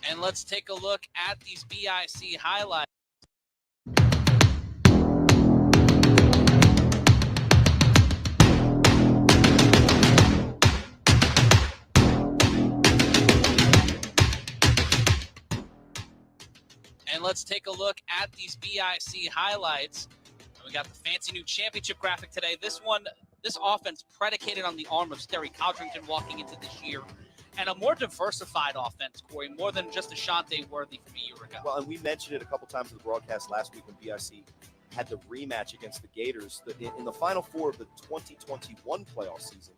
And let's take a look at these BIC highlights. And let's take a look at these BIC highlights. We got the fancy new championship graphic today. This offense predicated on the arm of Sterry Codrington walking into this year. And a more diversified offense, Corey, more than just Ashante Worthy from a year ago. Well, and we mentioned it a couple times in the broadcast last week when BIC had the rematch against the Gators. In the Final Four of the 2021 playoff season,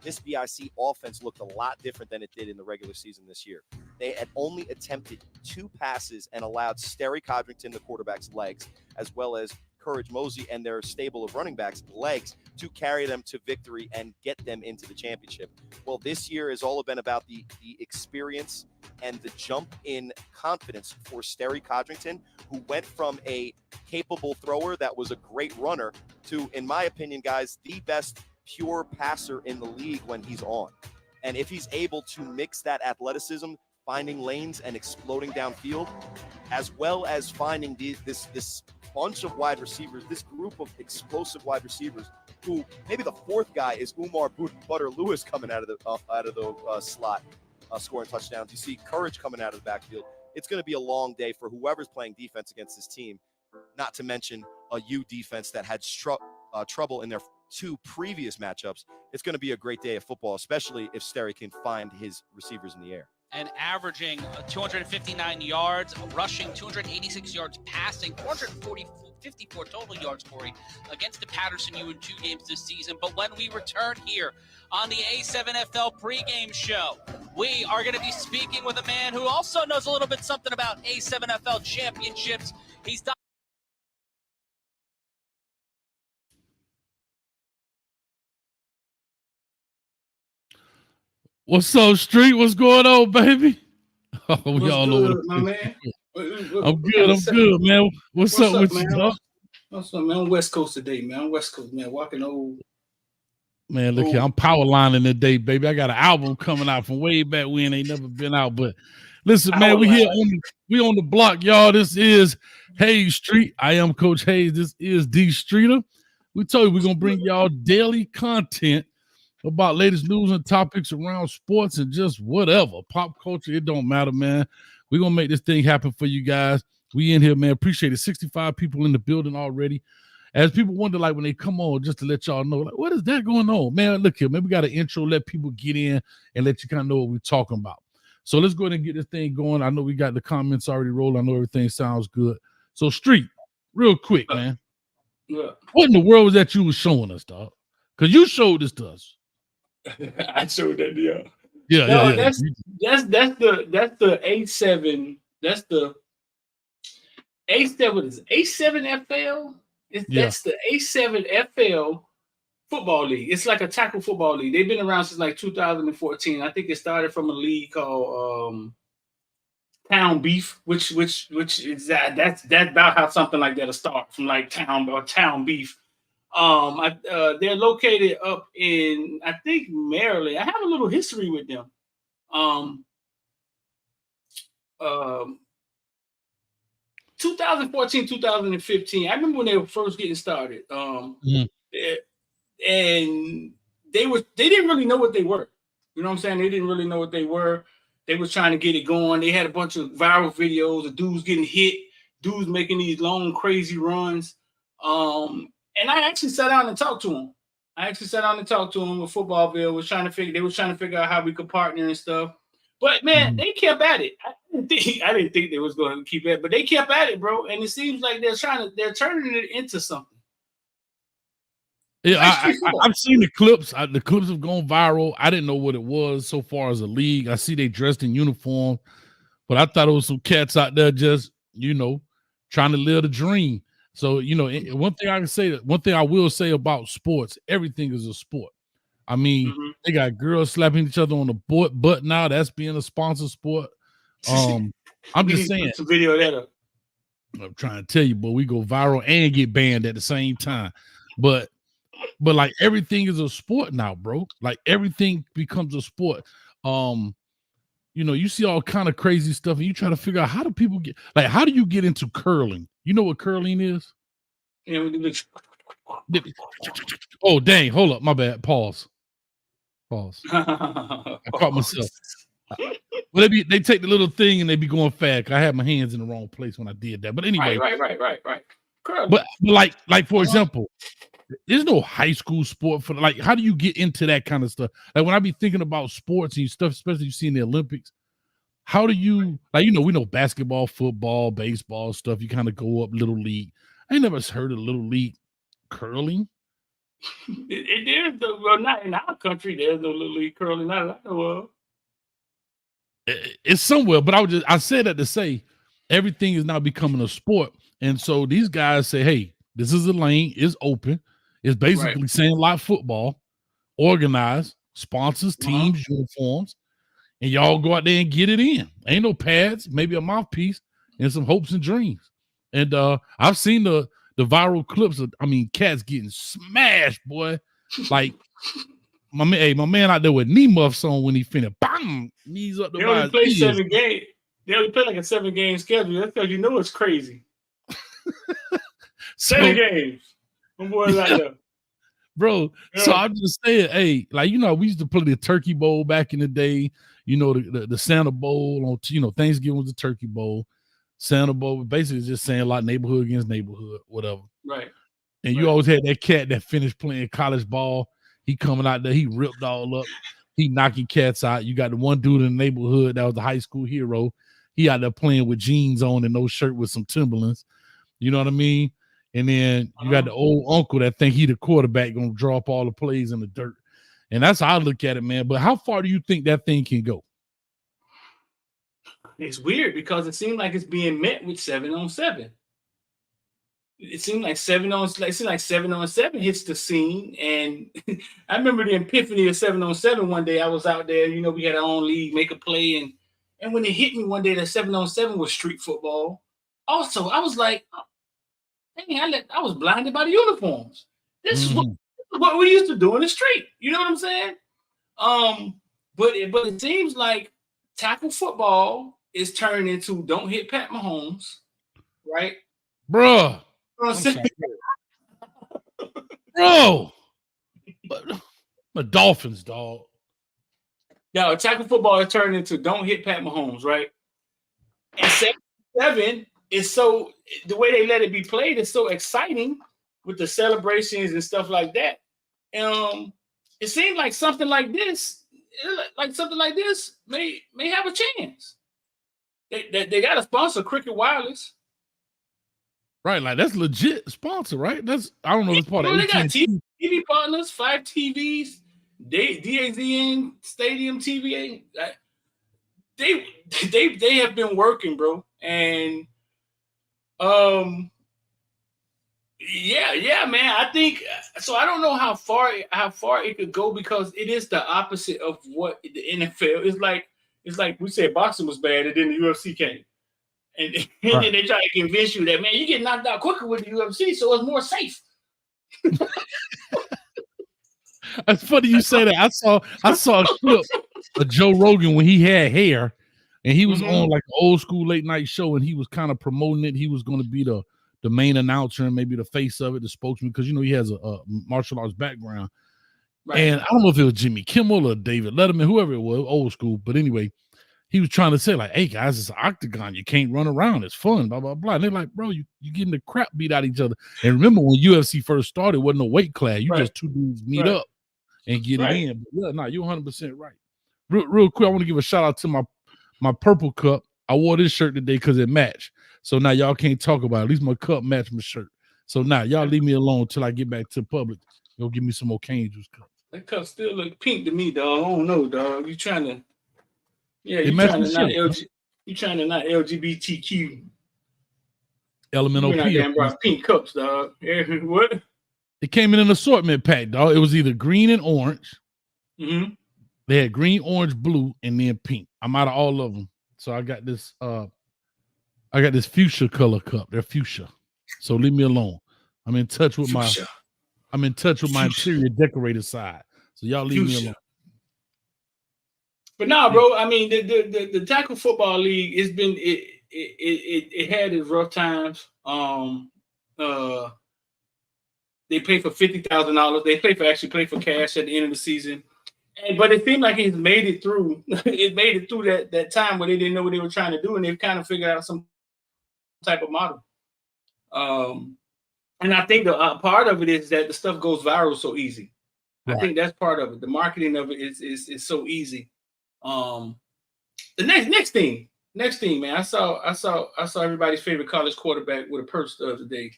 this BIC offense looked a lot different than it did in the regular season this year. They had only attempted 2 passes and allowed Sterry Codrington, the quarterback's legs, as well as Courage Mosey and their stable of running backs' legs to carry them to victory and get them into the championship. Well, this year has all been about the experience and the jump in confidence for Sterry Codrington, who went from a capable thrower that was a great runner to, in my opinion, guys, the best pure passer in the league when he's on. And if he's able to mix that athleticism, finding lanes and exploding downfield, as well as finding this bunch of wide receivers, this group of explosive wide receivers, who maybe the fourth guy is Umar Butter Lewis coming out of the slot, scoring touchdowns. You see Courage coming out of the backfield. It's going to be a long day for whoever's playing defense against this team, not to mention a U defense that had trouble in their 2 previous matchups. It's going to be a great day of football, especially if Sterry can find his receivers in the air. And averaging 259 yards, rushing 286 yards, passing 454 total yards, Corey, against the Patterson U in 2 games this season. But when we return here on the A7FL pregame show, we are going to be speaking with a man who also knows a little bit something about A7FL championships. He's done. What's up, Street? What's going on, baby? Oh, we all know my man. I'm good, man. What's up with man? you, dog? What's up, man? I'm West Coast today, man. I'm West Coast, man. Walking old. Man, look here. I'm power lining today, baby. I got an album coming out from way back when. Ain't never been out. But listen, man, we on the block, y'all. This is Hayes Street. I am Coach Hayes. This is D Streeter. We told you we're gonna bring y'all daily content about latest news and topics around sports and just whatever. Pop culture, it don't matter, man. We're going to make this thing happen for you guys. We in here, man. Appreciate it. 65 people in the building already. As people wonder, like, when they come on, just to let y'all know, like, what is that going on? Man, look here. Man, we got an intro. Let people get in and let you kind of know what we're talking about. So let's go ahead and get this thing going. I know we got the comments already rolling. I know everything sounds good. So, Street, real quick, man. Yeah. What in the world was that you was showing us, dog? Because you showed this to us. I showed that, yeah. Yeah. That's the A7. That's the A7. What is it? A7FL? That's the A7FL Football League. It's like a tackle football league. They've been around since like 2014. I think it started from a league called Town Beef, which is that's about how something like that'll start, from like Town Beef. They're located up in, I think, Maryland. I have a little history with them. 2014, 2015. I remember when they were first getting started. And they didn't really know what they were. You know what I'm saying? They didn't really know what they were. They was trying to get it going. They had a bunch of viral videos of dudes getting hit, dudes making these long, crazy runs. And I actually sat down and talked to him. with Footballville. They was trying to figure out how we could partner and stuff. But man, they kept at it. I didn't think they was going to keep it, but they kept at it, bro. And it seems like they're turning it into something. Yeah, I've seen the clips. The clips have gone viral. I didn't know what it was so far as a league. I see they dressed in uniform, but I thought it was some cats out there just, trying to live the dream. So, one thing I will say about sports, everything is a sport. I mean, they got girls slapping each other on the butt now. That's being a sponsored sport. I'm just saying. Some video of that up. I'm trying to tell you, but we go viral and get banned at the same time. But like everything is a sport now, bro. Like everything becomes a sport. you see all kind of crazy stuff, and you try to figure out how do people get, like, how do you get into curling? You know what curling is? Yeah. Oh, dang. Hold up. My bad. Pause. I caught myself. Well, they take the little thing and they be going fast. I had my hands in the wrong place when I did that. But anyway. Right. Curling. But like for example, there's no high school sport for, like, how do you get into that kind of stuff? Like, when I be thinking about sports and stuff, especially you see in the Olympics, how do you, like, we know basketball, football, baseball stuff. You kind of go up little league. I ain't never heard of little league curling. Well, not in our country. There's no little league curling. Not that I know of. It's somewhere, but I said that to say everything is now becoming a sport. And so these guys say, hey, this is a lane, it's open. It's basically Sandlot Football, organized, sponsors, teams, uniforms, and y'all go out there and get it in. Ain't no pads, maybe a mouthpiece, and some hopes and dreams. And I've seen the viral clips of, cats getting smashed, boy. Like, my man out there with knee muffs on when he finished. Bang! Knees up the They only play 7 games. They only play like a 7-game schedule. That's because it's crazy. 7 games. My boys out there. Bro, so I'm just saying, hey, like, we used to play the Turkey Bowl back in the day, the Santa Bowl on, Thanksgiving was the Turkey Bowl. Santa Bowl basically just saying a lot of neighborhood against neighborhood, whatever. Right. And you always had that cat that finished playing college ball. He coming out there, he ripped all up. He knocking cats out. You got the one dude in the neighborhood that was the high school hero. He out there playing with jeans on and no shirt with some Timberlands. You know what I mean? And then you got the old uncle that think he the quarterback, going to drop all the plays in the dirt. And that's how I look at it, man. But how far do you think that thing can go? It's weird because it seems like it's being met with 7-on-7. It seemed like 7-on-7 hits the scene. And I remember the epiphany of 7-on-7 one day. I was out there, we had our own league, make a play. And when it hit me one day that 7-on-7 was street football. Also, I was like, dang, I was blinded by the uniforms. This is what we used to do in the street. You know what I'm saying? But it seems like tackle football is turning into don't hit Pat Mahomes, right? Bruh. Bro. The Dolphins, dog. Now, tackle football is turning into don't hit Pat Mahomes, right? And 7 is so, the way they let it be played is so exciting with the celebrations and stuff like that. It seems like something like this may have a chance. They got to sponsor Cricket Wireless. Right, like that's legit sponsor, right? I don't know if it's part of they got TV partners, 5 TVs, DAZN Stadium TVA. They have been working, bro. And yeah, man. I think so. I don't know how far it could go because it is the opposite of what the NFL is like. It's like we said boxing was bad, and then the UFC came, and then they try to convince you that, man, you get knocked out quicker with the UFC, so it's more safe. That's funny you say that. I saw a clip of Joe Rogan when he had hair, and he was on like an old school late night show, and he was kind of promoting it. He was going to be the main announcer and maybe the face of it, the spokesman, because he has a martial arts background. Right. And I don't know if it was Jimmy Kimmel or David Letterman, whoever it was, old school. But anyway, he was trying to say, like, hey, guys, it's an octagon. You can't run around. It's fun, blah, blah, blah. And they're like, bro, you getting the crap beat out of each other. And remember when UFC first started, it wasn't no weight class. You just two dudes meet up and get it in. But yeah, you're 100% right. Real quick, I want to give a shout out to my purple cup. I wore this shirt today because it matched. So now y'all can't talk about it. At least my cup matched my shirt. So now y'all leave me alone until I get back to the public. Go give me some more cane juice cups. That cup still look pink to me, dog. I don't know, dog. You trying to not LGBTQ. LMNOP. Brought pink cups, dog. What? It came in an assortment pack, dog. It was either green and orange. Mm-hmm. They had green, orange, blue, and then pink. I'm out of all of them. So I got this fuchsia color cup. They're fuchsia. So leave me alone. I'm in touch with my interior decorator side. So y'all leave me alone. But nah, bro. I mean, the tackle football league, it had its rough times. They pay for $50,000. They actually play for cash at the end of the season. But it seemed like he's made it through. It made it through that time where they didn't know what they were trying to do, and they've kind of figured out some type of model. And I think the part of it is that the stuff goes viral so easy. Right. I think that's part of it. The marketing of it is so easy. The next thing, man. I saw everybody's favorite college quarterback with a purse the other day,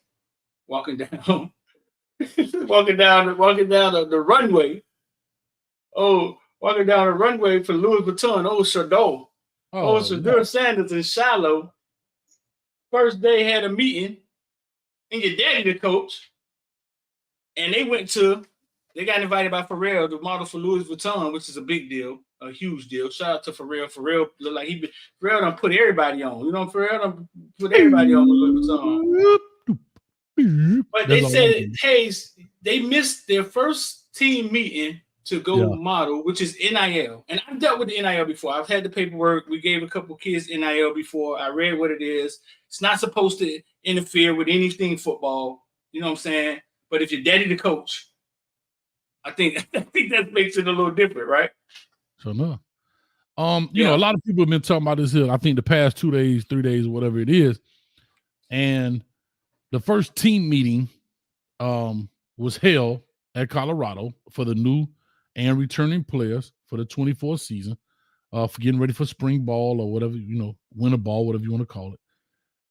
walking down the runway. Walking down the runway for Louis Vuitton. Shedeur Sanders and Shilo. First day had a meeting, and your daddy the coach, and they got invited by Pharrell to model for Louis Vuitton, which is a big deal, a huge deal. Shout out to Pharrell. Pharrell look like Pharrell done put everybody on. You know, Pharrell done put everybody on with Louis Vuitton. But they said, hey, they missed their first team meeting to go model, which is NIL. And I've dealt with the NIL before. I've had the paperwork. We gave a couple kids NIL before. I read what it is. It's not supposed to interfere with anything football. You know what I'm saying? But if your daddy the coach, I think that makes it a little different, right? So no. You know, a lot of people have been talking about this here, I think the past 2 days, 3 days, whatever it is. And the first team meeting was held at Colorado for the new and returning players for the 24 season, for getting ready for spring ball or whatever, you know, winter ball, whatever you want to call it.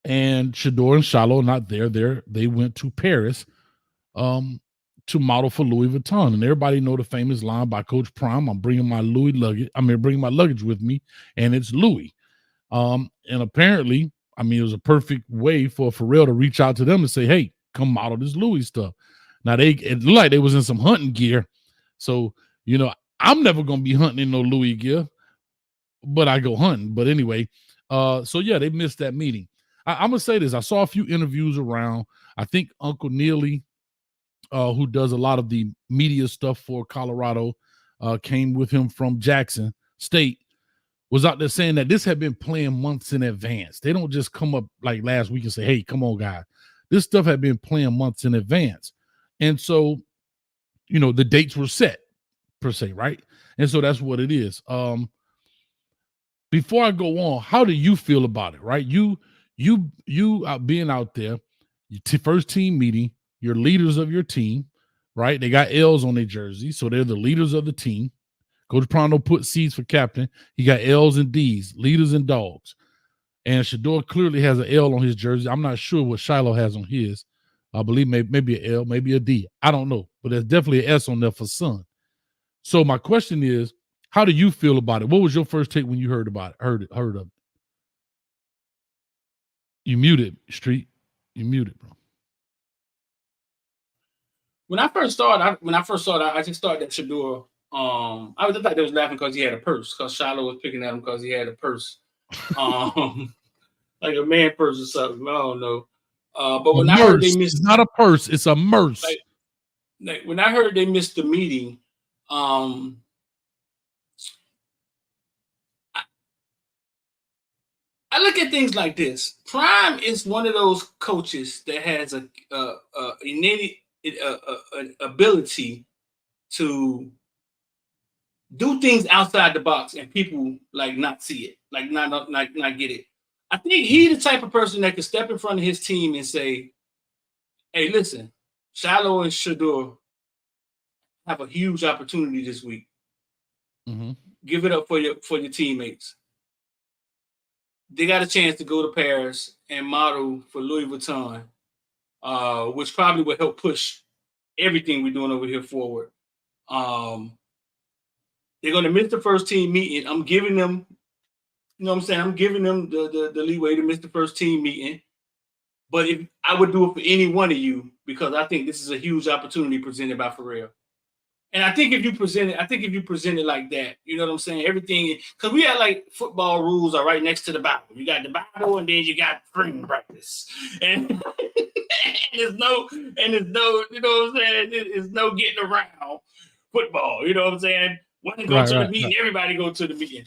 And Shedeur and Shilo not there. They went to Paris to model for Louis Vuitton. And everybody know the famous line by Coach Prime, I'm bringing my bringing my luggage with me, and it's Louis. And apparently, I mean, it was a perfect way for Pharrell to reach out to them and say, hey, come model this Louis stuff. Now, it looked like they was in some hunting gear. So, you know, I'm never going to be hunting in no Louis gear, but I go hunting. But anyway, so yeah, they missed that meeting. I'm going to say this. I saw a few interviews around. I think Uncle Neely, who does a lot of the media stuff for Colorado, came with him from Jackson State, was out there saying that this had been planned months in advance. They don't just come up like last week and say, hey, come on, guys. This stuff had been planned months in advance. And so, you know, the dates were set, per se, right? And so that's what it is. Before I go on, how do you feel about it, right? You being out there, your first team meeting, you're leaders of your team, right? They got L's on their jersey, so they're the leaders of the team. Coach Prondo put C's for captain. He got L's and D's, leaders and dogs. And Shedeur clearly has an L on his jersey. I'm not sure what Shilo has on his. I believe maybe an L, maybe a D. I don't know, but there's definitely an S on there for son. So my question is, how do you feel about it? What was your first take when you heard about it? Heard of it? You muted, Street. You muted, bro. When I first saw it, I just thought that Shedeur. I just thought they was laughing because he had a purse. Because Shilo was picking at him because he had a purse, like a man purse or something. I don't know. But when I heard they missed, it's not a purse, it's a merce. Like when I heard they missed the meeting, I look at things like this. Prime is one of those coaches that has an innate ability to do things outside the box and people like not see it, like not get it. I think he's the type of person that can step in front of his team and say, hey, listen, Shilo and Shedeur have a huge opportunity this week. Mm-hmm. Give it up for your teammates. They got a chance to go to Paris and model for Louis Vuitton, which probably will help push everything we're doing over here forward. They're going to miss the first team meeting. I'm giving them, you know what I'm saying? I'm giving them the leeway to miss the first team meeting. But if I would do it for any one of you, because I think this is a huge opportunity presented by Pharrell. And I think if you present it like that, you know what I'm saying? Everything, because we had like football rules are right next to the Bible. You got the Bible and then you got spring practice. And there's no, you know what I'm saying? There's no getting around football. You know what I'm saying? When to go to the meeting, everybody go to the meeting.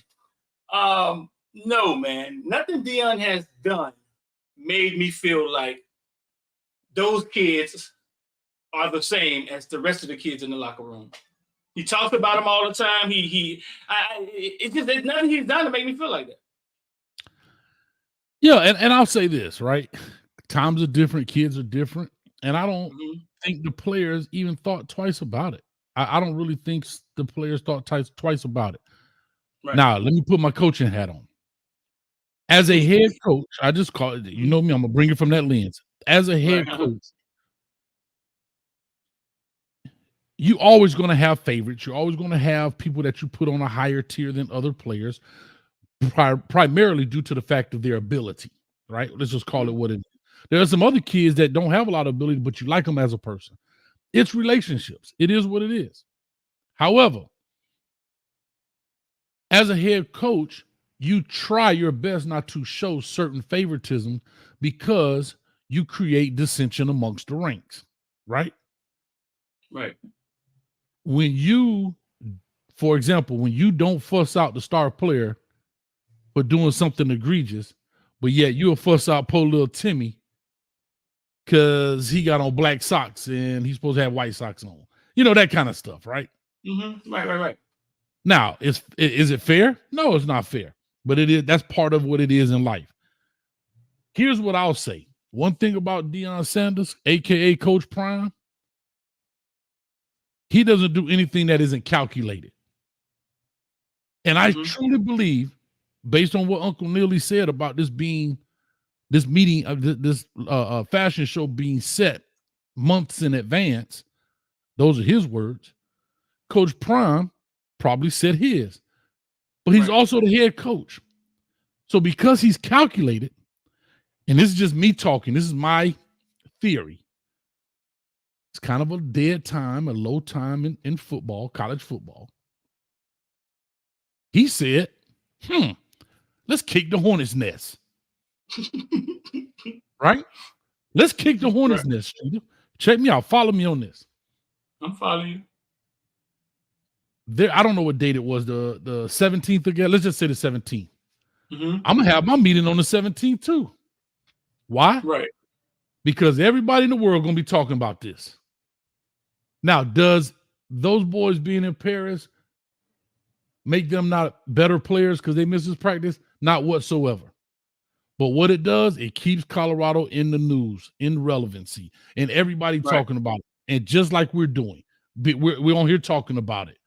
No, man, nothing Deion has done made me feel like those kids are the same as the rest of the kids in the locker room. He talks about them all the time. It's just there's nothing he's done to make me feel like that. Yeah, and I'll say this, right? Times are different, kids are different, and I don't think the players even thought twice about it. I don't really think the players thought twice about it. Right. Now, let me put my coaching hat on. As a head coach, I just call it, you know me, I'm going to bring it from that lens. As a head coach, you always going to have favorites. You're always going to have people that you put on a higher tier than other players, primarily due to the fact of their ability, right? Let's just call it what it is. There are some other kids that don't have a lot of ability, but you like them as a person. It's relationships. It is what it is. However, as a head coach, you try your best not to show certain favoritism because you create dissension amongst the ranks, right? Right. When you, for example, when you don't fuss out the star player for doing something egregious, but yet you'll fuss out poor little Timmy because he got on black socks and he's supposed to have white socks on. You know, that kind of stuff, right? Right. Now, is it fair? No, it's not fair. But it is. That's part of what it is in life. Here's what I'll say. One thing about Deion Sanders, a.k.a. Coach Prime, he doesn't do anything that isn't calculated. And I truly believe, based on what Uncle Neely said about this meeting of this fashion show being set months in advance, those are his words, Coach Prime probably said his. But he's also the head coach. So because he's calculated, and this is just me talking, this is my theory. It's kind of a dead time, a low time in football, college football. He said, let's kick the hornet's nest. Right? Let's kick the hornet's nest, Shedeur. Check me out. Follow me on this. I'm following you. I don't know what date it was, the 17th again. Let's just say the 17th. I'm going to have my meeting on the 17th too. Why? Right. Because everybody in the world going to be talking about this. Now, does those boys being in Paris make them not better players because they miss this practice? Not whatsoever. But what it does, it keeps Colorado in the news, in relevancy, and everybody talking about it. And just like we're doing, we're on here talking about it.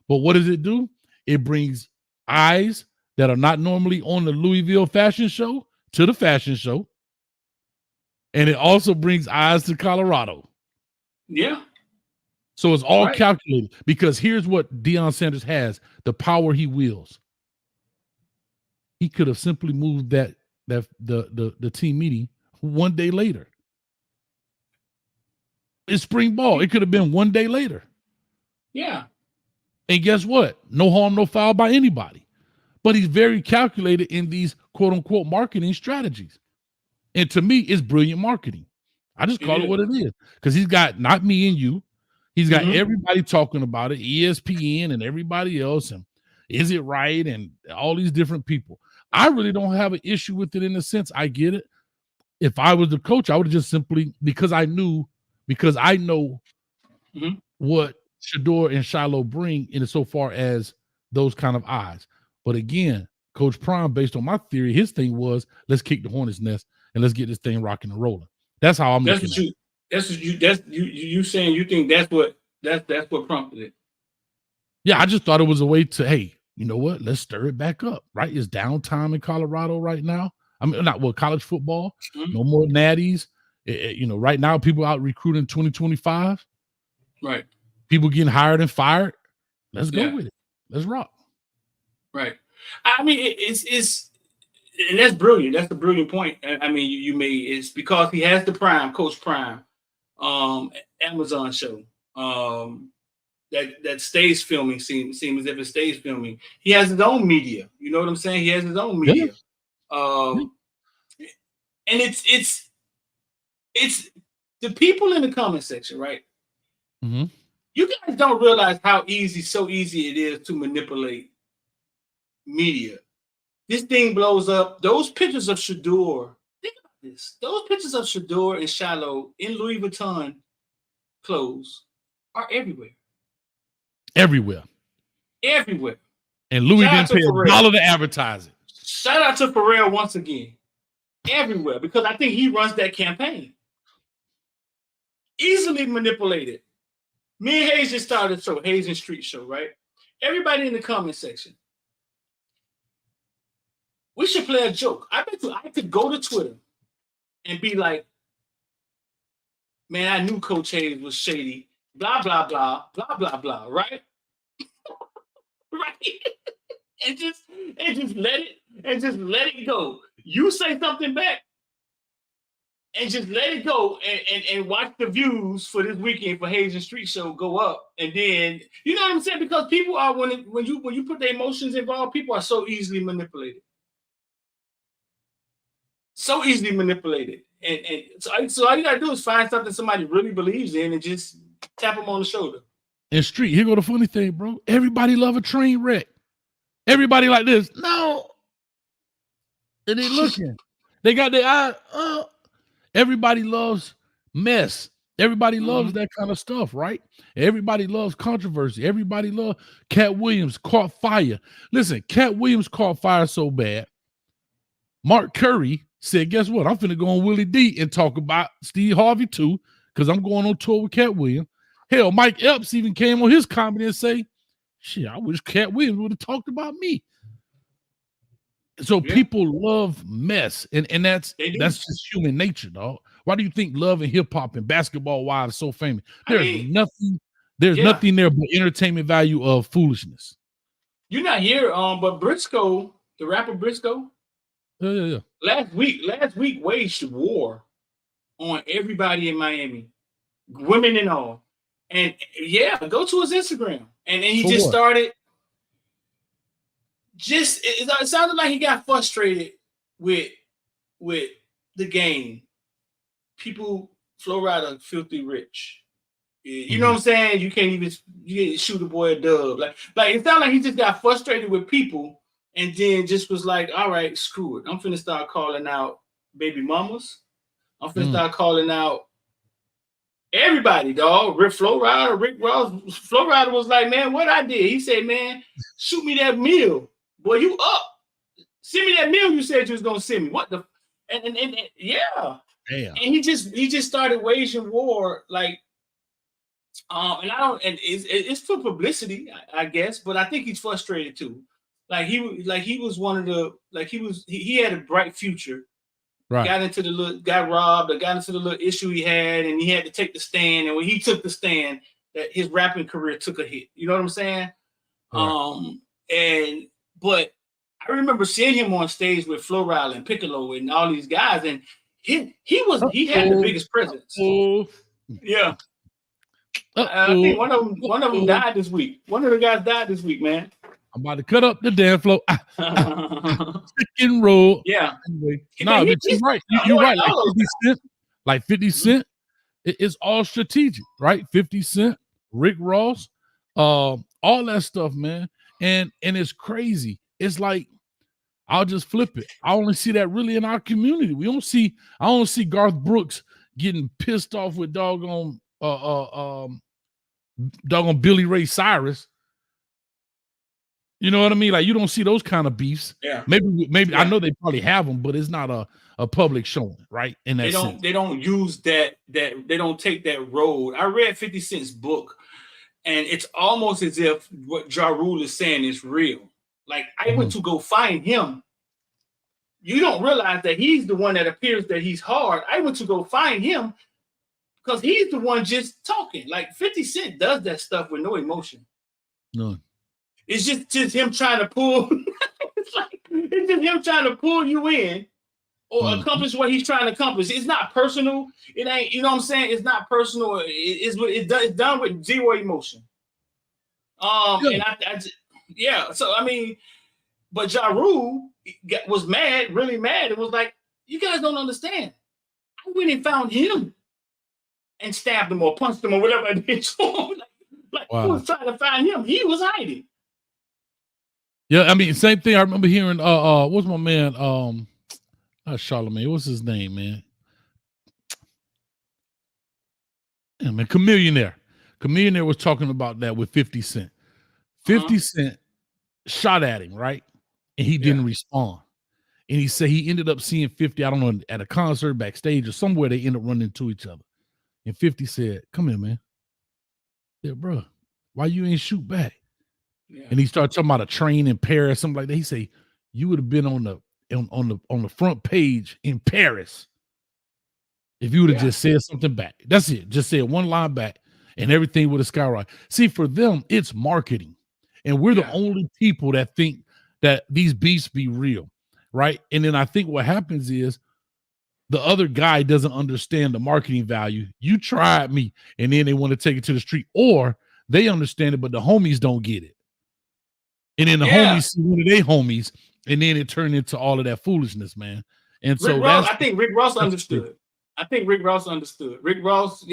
But what does it do? It brings eyes that are not normally on the Louisville fashion show to the fashion show. And it also brings eyes to Colorado. Yeah. So it's all calculated, because here's what Deion Sanders has, the power he wields. He could have simply moved the team meeting one day later. It's spring ball. It could have been one day later. Yeah. And guess what? No harm, no foul by anybody. But he's very calculated in these quote unquote marketing strategies. And to me, it's brilliant marketing. I just call it what it is. Because he's got not me and you. He's got everybody talking about it, ESPN and everybody else. And is it right? And all these different people. I really don't have an issue with it in the sense I get it. If I was the coach, I would have just simply, because I know what Shedeur and Shilo bring in so far as those kind of eyes. But again, Coach Prime, based on my theory, his thing was, let's kick the hornet's nest and let's get this thing rocking and rolling. That's how I'm looking at it. That's you saying you think that's what prompted it. Yeah, I just thought it was a way to, hey, you know what? Let's stir it back up, right? It's downtime in Colorado right now. I mean, college football, no more natties. Right now, people out recruiting 2025. Right. People getting hired and fired. Let's go with it. Let's rock. Right. I mean, it's and that's brilliant. That's a brilliant point. I mean, you made. It's because he has the Prime, Coach Prime, Amazon show. That stays filming, seems as if it stays filming. He has his own media. You know what I'm saying? He has his own media. And it's the people in the comment section, right? You guys don't realize how so easy it is to manipulate media. This thing blows up. Those pictures of Shedeur, think about this. Those pictures of Shedeur and Shilo in Louis Vuitton clothes are everywhere. Everywhere. And Louis didn't pay $1 to advertise it. Shout out to Pharrell once again. Everywhere, because I think he runs that campaign. Easily manipulated. Me and Hayes just started a show, Hayes and Street Show, right? Everybody in the comment section. We should play a joke. I bet you I could go to Twitter and be like, man, I knew Coach Hayes was shady. Blah, blah, blah, blah, blah, blah, right? Right? and just let it go. You say something back and just let it go and watch the views for this weekend for Hayes and Street Show go up. And then, you know what I'm saying? Because people are, when you put their emotions involved, people are so easily manipulated. So easily manipulated. And so all you got to do is find something somebody really believes in and just tap them on the shoulder. And Street, here go the funny thing, bro. Everybody love a train wreck. Everybody like this. No. And they looking. They got their eye. Everybody loves mess. Everybody loves that kind of stuff, right? Everybody loves controversy. Everybody loves Cat Williams caught fire. Listen, Cat Williams caught fire so bad. Mark Curry said, guess what? I'm finna go on Willie D and talk about Steve Harvey too, because I'm going on tour with Cat Williams. Hell, Mike Epps even came on his comedy and say, shit, I wish Cat Williams would have talked about me. So people love mess, and that's just human nature, dog. Why do you think love and hip hop and basketball wives are so famous? There's nothing there but entertainment value of foolishness. You're not here, but Briscoe, the rapper Briscoe, yeah. Last week waged war on everybody in Miami, women and all. And go to his Instagram. And then he just started. It sounded like he got frustrated with the game. People, Flo Rida, filthy rich. You know what I'm saying? You can't shoot a boy a dub. Like it sounded like he just got frustrated with people and then just was like, all right, screw it. I'm finna start calling out baby mamas. I'm finna start calling out everybody, dog. Flo Rida, Rick Ross. Flo Rida was like, man, what I did? He said, man, shoot me that meal. Boy, you up. Send me that meal you said you was gonna send me. What the and yeah. Damn. And he just started waging war, like and it's for publicity, I guess, but I think he's frustrated too. He had a bright future. Right. Got robbed, got into the little issue he had, and he had to take the stand. And when he took the stand, that his rapping career took a hit. You know what I'm saying? Right. But I remember seeing him on stage with Flo Rida and Piccolo and all these guys, and he had the biggest presence. Yeah. I think one of them died this week. One of the guys died this week, man. I'm about to cut up the dance floor. Chicken roll. Yeah. Anyway, no, but you're right. You're right. Like 50 Cent, it's all strategic, right? 50 Cent, Rick Ross, all that stuff, man. And it's crazy. It's like, I'll just flip it. I only see that really in our community. I don't see Garth Brooks getting pissed off with doggone Billy Ray Cyrus. You know what I mean? Like, you don't see those kind of beefs. Yeah. Maybe I know they probably have them, but it's not a public showing, right? In that sense. They don't use that they don't take that road. I read 50 Cent's book, and it's almost as if what Ja Rule is saying is real. Like, I went to go find him. You don't realize that he's the one that appears that he's hard. I went to go find him because he's the one just talking. Like, 50 Cent does that stuff with no emotion. No. It's just him trying to pull. it's just him trying to pull you in or accomplish what he's trying to accomplish. It's not personal. It ain't. You know what I'm saying? It's not personal. It's done with zero emotion. So I mean, but Ja Rule was mad, really mad. It was like, you guys don't understand. I went and found him and stabbed him or punched him or whatever I did to him. Like, I was trying to find him. He was hiding. Yeah, I mean, same thing. I remember hearing what's my man? Not Charlemagne. What's his name, man? Yeah, man, Chameleonaire. Chameleonaire was talking about that with 50 Cent. 50 Cent shot at him, right? And he didn't respond. And he said he ended up seeing 50, I don't know, at a concert, backstage, or somewhere they ended up running into each other. And 50 said, "Come here, man." Yeah, bro, why you ain't shoot back? Yeah. And he started talking about a train in Paris, something like that. He say, "You would have been on the front page in Paris if you would have just said something back." That's it. Just said one line back, and everything would have skyrocketed. See, for them, it's marketing, and we're the only people that think that these beasts be real, right? And then I think what happens is the other guy doesn't understand the marketing value. You tried me, and then they want to take it to the street, or they understand it, but the homies don't get it. And then the homies see one of their homies, and then it turned into all of that foolishness, man. And so I think Rick Ross understood. I think Rick Ross understood. Rick Ross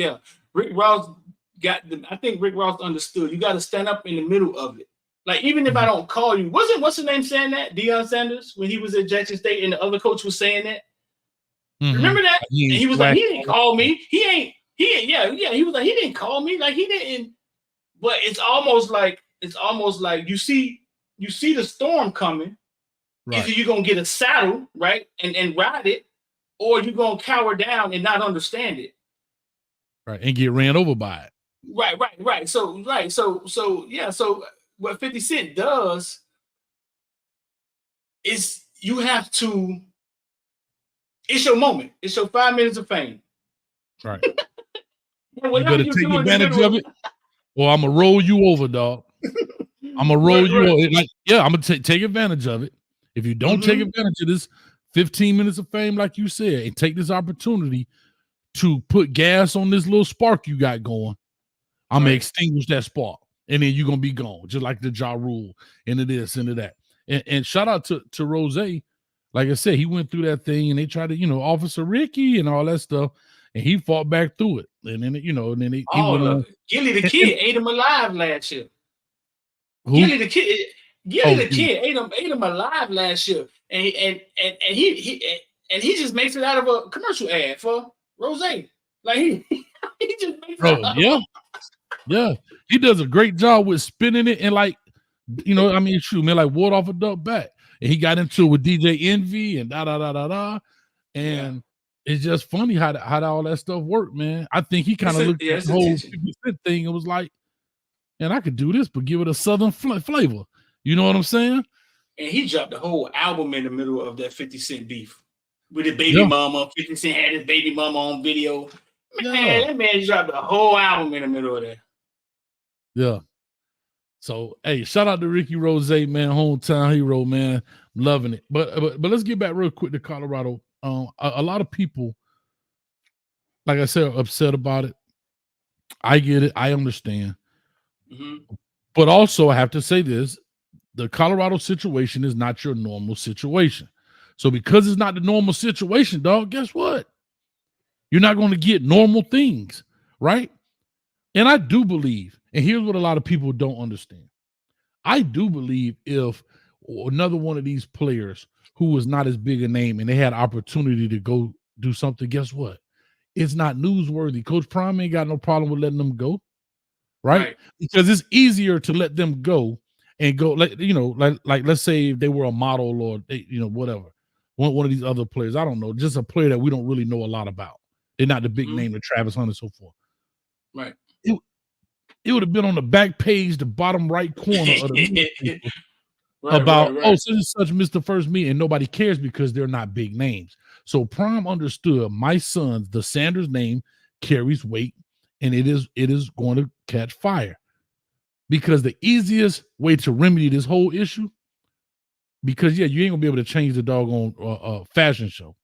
got the. I think Rick Ross understood. You got to stand up in the middle of it. Like, even if I don't call you, what's his name saying that? Deion Sanders, when he was at Jackson State, and the other coach was saying that. Remember that? And he was like, he didn't call me. He ain't. He was like, he didn't call me. Like, he didn't. But it's almost like you see the storm coming. Right. Either you're gonna get a saddle, right, and ride it, or you're gonna cower down and not understand it. Right, and get ran over by it. Right. So what 50 Cent does is you have to. It's your moment. It's your 5 minutes of fame. Right. You better take advantage of it, or I'm gonna roll you over, dog. I'm gonna roll you over. Like, I'm gonna take advantage of it. If you don't take advantage of this 15 minutes of fame, like you said, and take this opportunity to put gas on this little spark you got going, I'm gonna extinguish that spark, and then you're gonna be gone, just like the Ja Rule into this, into that. And shout out to Rose. Like I said, he went through that thing, and they tried to, Officer Ricky and all that stuff, and he fought back through it. And then, he went on. Gilly the Kid ate him alive last year. Gilly the Kid ate him alive last year, and he just makes it out of a commercial ad for Rose. Like he just makes it out. Yeah, he does a great job with spinning it, and like, shoot, man, like water off a duck back. And he got into it with DJ Envy and and it's just funny how all that stuff worked, man. I think he kind of looked at the whole 50% thing and was like, "Man, I could do this, but give it a southern flavor." You know what I'm saying? And he dropped the whole album in the middle of that 50 Cent beef with his baby mama. 50 Cent had his baby mama on video. Man, that man dropped the whole album in the middle of that. Yeah. So, hey, shout out to Ricky Rose, man, hometown hero, man, loving it. But let's get back real quick to Colorado. A lot of people, like I said, are upset about it. I get it. I understand. But also, I have to say this: the Colorado situation is not your normal situation. So, because it's not the normal situation, dog, guess what? You're not going to get normal things, right? And I do believe, and here's what a lot of people don't understand. I do believe if another one of these players who was not as big a name and they had opportunity to go do something, guess what? It's not newsworthy. Coach Prime ain't got no problem with letting them go, right? Because it's easier to let them go and go, like let's say if they were a model or whatever, one of these other players. I don't know, just a player that we don't really know a lot about. They're not the big name of Travis Hunter and so forth. Right. It would have been on the back page, the bottom right corner of the about such and such missed the first meeting, and nobody cares because they're not big names. So Prime understood my son's, the Sanders name carries weight, and it is going to catch fire. Because the easiest way to remedy this whole issue, because you ain't gonna be able to change the doggone fashion show,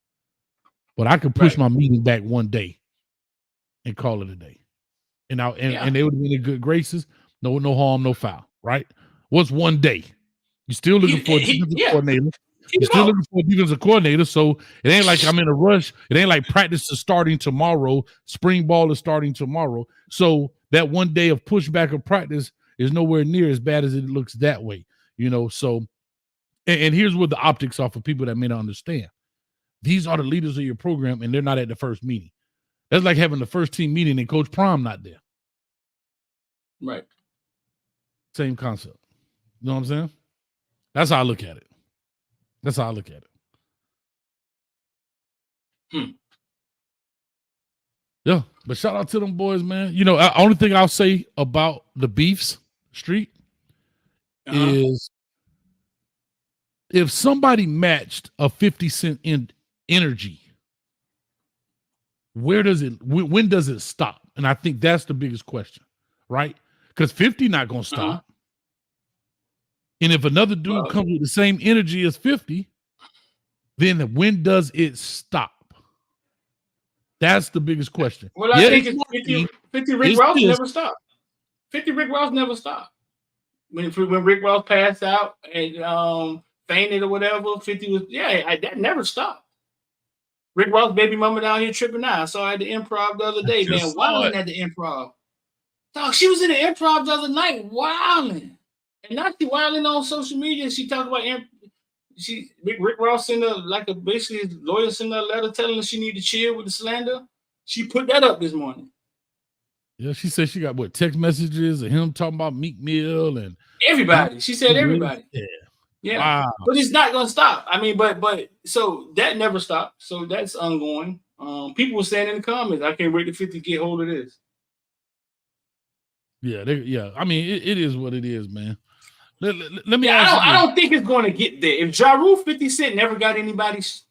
but I could push my meeting back one day and call it a day. And they would have been in good graces. No harm, no foul, right? What's one day? You're still looking for a defensive coordinator. You're still looking for a defensive coordinator. So it ain't like I'm in a rush. It ain't like practice is starting tomorrow. Spring ball is starting tomorrow. So that one day of pushback of practice is nowhere near as bad as it looks that way, So, and here's what the optics are for people that may not understand. These are the leaders of your program, and they're not at the first meeting. That's like having the first team meeting and Coach Prime not there. Right. Same concept. You know what I'm saying? That's how I look at it. Yeah, but shout out to them boys, man. Only thing I'll say about the Beefs Street is if somebody matched a 50 Cent in energy, when does it stop? And I think that's the biggest question, right? Because 50 not going to stop. And if another dude comes with the same energy as 50, then when does it stop? That's the biggest question. Well, I think it's 50 Rick Ross never stopped. 50 Rick Ross never stopped. When Rick Ross passed out and fainted or whatever, 50 was, that never stopped. Rick Ross' baby mama down here tripping out. I saw her at the Improv the other day, man. Wilding at the Improv. Dog, she was in the Improv the other night, wilding. And not she wilding on social media. She talked about Rick Ross sent her basically his lawyer sent her a letter telling her she need to chill with the slander. She put that up this morning. Yeah, she said she got text messages of him talking about Meek Mill and everybody. She said everybody. Yeah. Wow. But it's not gonna stop. I mean, but so that never stopped. So that's ongoing. People were saying in the comments, I can't wait to 50 get hold of this. Yeah, I mean, it is what it is, man. Let me ask you. I don't think it's going to get there. If Ja Rule 50 Cent never got anybody's,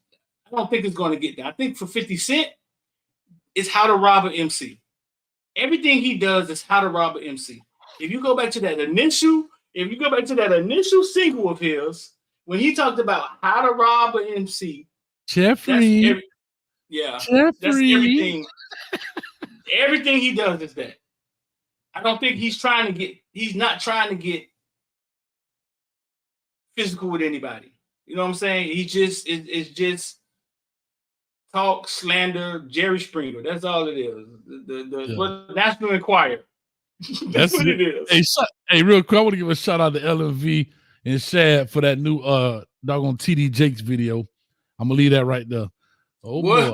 I don't think it's going to get there. I think for 50 Cent, it's how to rob an MC. Everything he does is how to rob an MC. If you go back to that initial single of his, when he talked about how to rob an MC, Jeffrey. That's everything. Everything he does is that. I don't think he's not trying to get physical with anybody. You know what I'm saying? He just it's just talk, slander, Jerry Springer. That's all it is. The National Enquirer. That's what it is. Hey, real quick, I want to give a shout out to LMV and Shad for that new doggone TD Jakes video. I'm gonna leave that right there. Oh boy,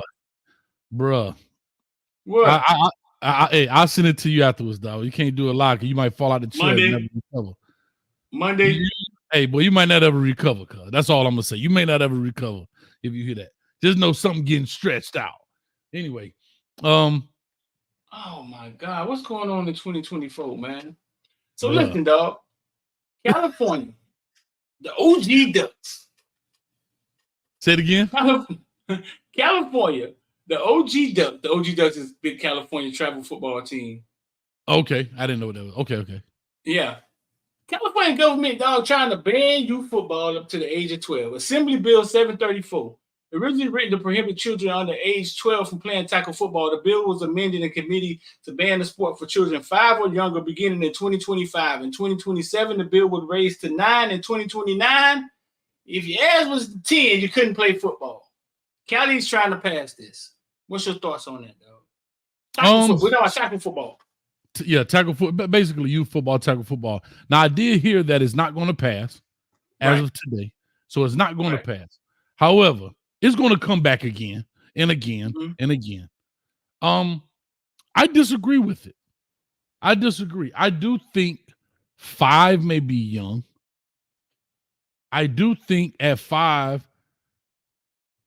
bruh. What? I'll send it to you afterwards, dog. You can't do it live because you might fall out the chair and never recover. Monday. Hey, boy, you might not ever recover, cuz. That's all I'm gonna say. You may not ever recover if you hear that. Just know something getting stretched out. Anyway, oh my God, what's going on in 2024, man? So listen, dog. California, the OG Ducks. Say it again. California, the OG Ducks. The OG Ducks is a big California travel football team. Okay, I didn't know what that was. Okay. Yeah. California government, dog, trying to ban youth football up to the age of 12. Assembly Bill 734. Originally written to prohibit children under age 12 from playing tackle football, the bill was amended in committee to ban the sport for children 5 or younger beginning in 2025. In 2027, the bill would raise to 9. In 2029, if your age was 10, you couldn't play football. Cali's trying to pass this. What's your thoughts on that, dog? We're talking tackle football. Tackle football, basically youth football, tackle football. Now, I did hear that it's not going to pass as of today, so it's not going to pass. However, it's going to come back again and again and again. I disagree with it. I disagree. I do think 5 may be young. I do think at 5,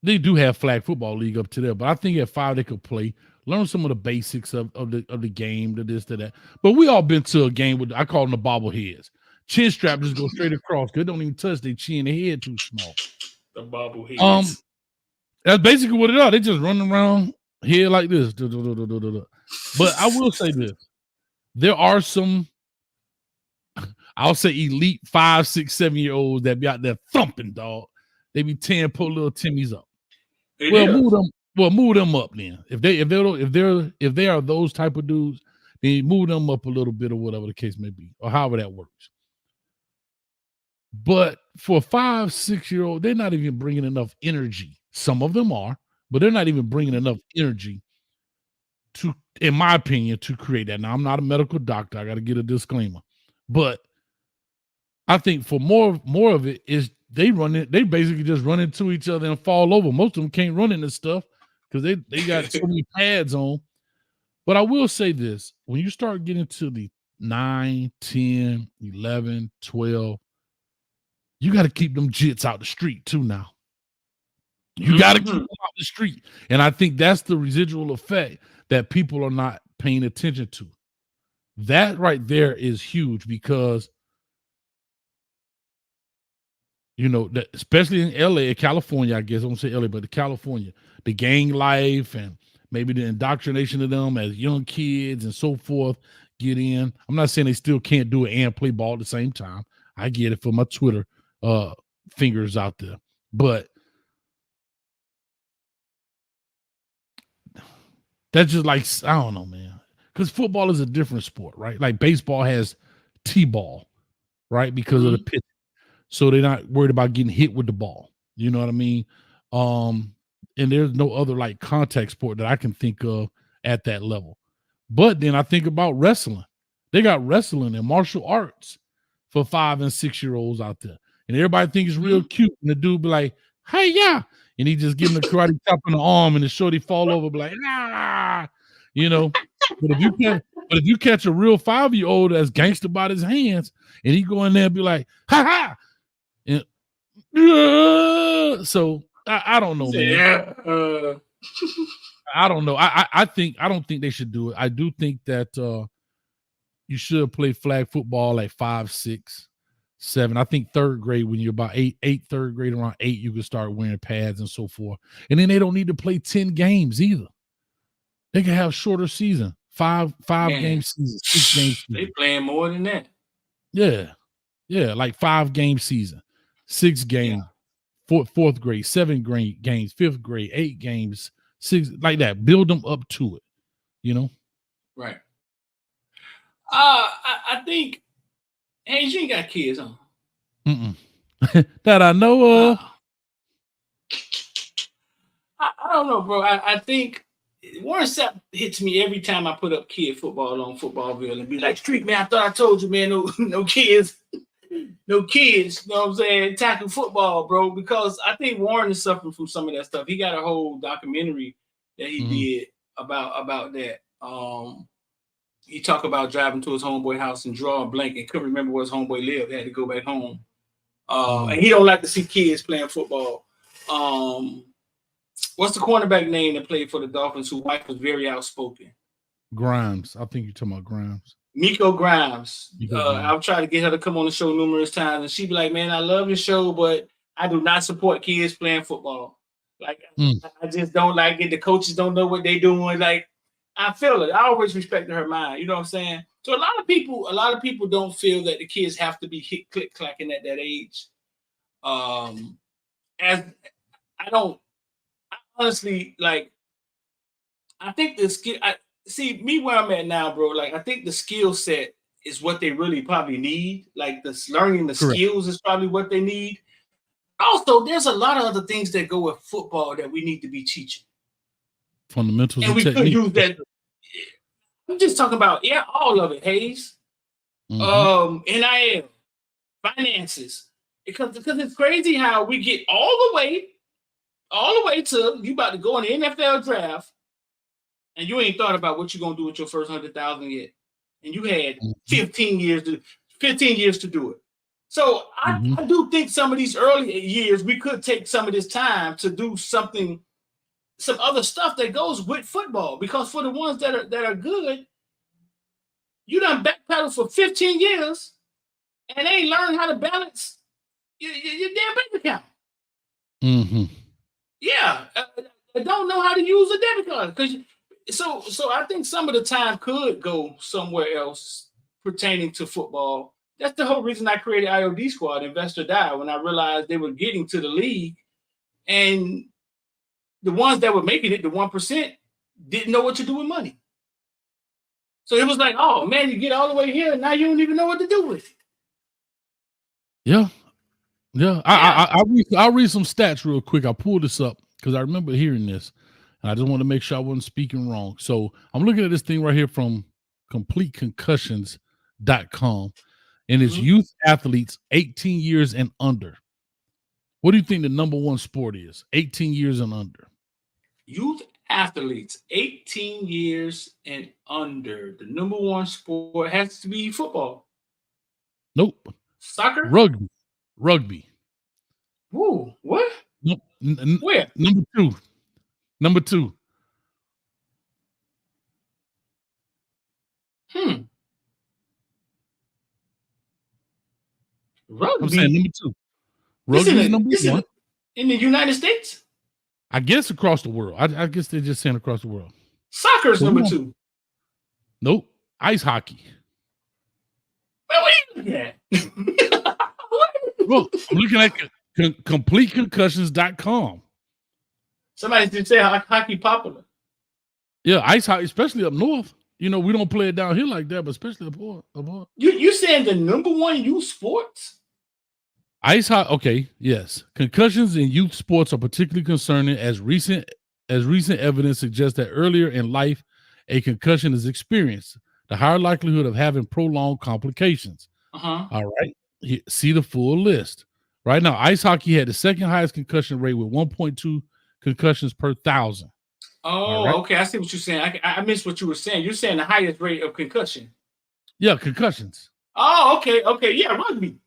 they do have flag football league up to there, but I think at 5 they could play, learn some of the basics of the game, to this, to that. But we all been to a game with, I call them the bobbleheads. Chin strap just go straight across because they don't even touch their chin. Their head too small. The bobbleheads. That's basically what it are. They just running around here like this. But I will say this. There are some, I'll say elite 5, 6, 7-year-olds that be out there thumping, dog. They be tearing poor little Timmys up. Move them up then. If they are those type of dudes, then move them up a little bit or whatever the case may be, or however that works. But for a 5, 6-year-old, they're not even bringing enough energy. Some of them are, but they're not even bringing enough energy in my opinion, to create that. Now, I'm not a medical doctor. I got to get a disclaimer, but I think for more of it is they basically just run into each other and fall over. Most of them can't run into stuff because they got so many pads on. But I will say this, when you start getting to the 9, 10, 11, 12, you got to keep them jits out the street too now. You got to keep them out the street. And I think that's the residual effect that people are not paying attention to. That right there is huge because, especially in LA, California, I guess I won't say LA, but California, the gang life and maybe the indoctrination of them as young kids and so forth get in. I'm not saying they still can't do it and play ball at the same time. I get it for my Twitter fingers out there. But that's just like, I don't know, man. Because football is a different sport, right? Like baseball has T-ball, right? Because of the pitch. So they're not worried about getting hit with the ball. You know what I mean? And there's no other like contact sport that I can think of at that level. But then I think about wrestling. They got wrestling and martial arts for 5 and 6 year olds out there. And everybody thinks it's real cute. And the dude be like, hey, yeah. And he just give him the karate chop in the arm and the shorty fall over, be like, nah. But if you catch a real 5-year-old that's gangster about his hands and he go in there and be like, ha ha. And, so I don't know, man. Yeah. I don't know. I don't think they should do it. I do think that you should play flag football at 5, 6, 7. I think third grade, when you're about third grade around 8, you can start wearing pads and so forth. And then they don't need to play 10 games either. They can have shorter season, 5 game season, 6 game season. They playing more than that. Yeah, like 5 game season, 6 game, fourth grade, 7 grade games, 5th grade, 8 games, 6, like that. Build them up to it, Right. I think, hey, you ain't got kids, huh? That I know of. I don't know, bro. I think Warren Sapp hits me every time I put up kid football on Footballville and be like, Street, man, I thought I told you, man, no kids. No kids, you know what I'm saying, tackling football, bro, because I think Warren is suffering from some of that stuff. He got a whole documentary that he did about that. He talked about driving to his homeboy house and drawing a blank and couldn't remember where his homeboy lived. He had to go back home. And he don't like to see kids playing football. What's the cornerback name that played for the Dolphins whose wife was very outspoken? Grimes. I think you're talking about Grimes. Miko Grimes. I've tried to get her to come on the show numerous times, and she'd be like, man, I love your show, but I do not support kids playing football. Like, I just don't like it. The coaches don't know what they're doing. Like, I feel it. I always respected her mind. You know what I'm saying? So a lot of people don't feel that the kids have to be click clacking at that age. Honestly, like, I think the skill. See me where I'm at now, bro. Like, I think the skill set is what they really probably need. Like, learning the skills is probably what they need. Also, there's a lot of other things that go with football that we need to be teaching. Fundamentals and we could use that. I'm just talking about all of it, Hayes. NIL, finances, because it's crazy how we get all the way to you about to go in the NFL draft, and you ain't thought about what you're gonna do with your first 100,000 yet, and you had 15 years to do it. So I do think some of these early years we could take some of this time to do something, some other stuff that goes with football, because for the ones that are good, you done backpedal for 15 years and they ain't learned how to balance your damn bank account. Yeah, I don't know how to use a debit card so I think some of the time could go somewhere else pertaining to football. That's the whole reason I created IOD Squad, Invest or Die, when I realized they were getting to the league, and the ones that were making it, the 1%, didn't know what to do with money. So it was like, oh man, you get all the way here, and now you don't even know what to do with it. Yeah. I'll read some stats real quick. I pulled this up because I remember hearing this. And I just want to make sure I wasn't speaking wrong. So I'm looking at this thing right here from CompleteConcussions.com, and it's youth athletes 18 years and under. What do you think the number one sport is? 18 years and under. Youth athletes 18 years and under. The number one sport has to be football. Nope. Soccer? Rugby. Woo, what? Nope. Where? Number two. Rugby. I'm saying number two. Rugby is number one. In the United States? I guess across the world. I guess they're just saying across the world. Soccer is number two. Nope. Ice hockey. Well, what are you looking at? Look, I'm looking at CompleteConcussions.com. Somebody did say hockey popular. Yeah, ice hockey, especially up north. We don't play it down here like that, but especially up north. You saying the number one youth sports? Ice hockey, okay, yes. Concussions in youth sports are particularly concerning as recent evidence suggests that earlier in life a concussion is experienced, the higher likelihood of having prolonged complications. All right. See the full list. Right now, ice hockey had the second highest concussion rate with 1.2 concussions per 1,000. Oh, right? Okay. I see what you're saying. I missed what you were saying. You're saying the highest rate of concussion. Yeah, concussions. Oh, okay. Okay. Yeah, rugby.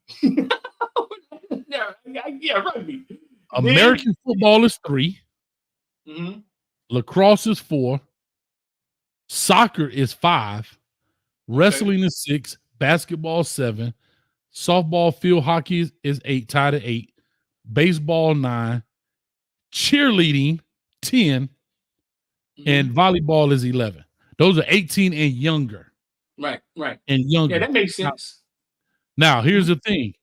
yeah, rugby. American football is 3. Lacrosse is 4. Soccer is 5. Wrestling is 6. Basketball 7. Softball, field hockey is 8, tied at 8. Baseball 9. Cheerleading 10. And volleyball is 11. Those are 18 and younger. Right. And younger. Yeah, that makes sense. Now here's the thing.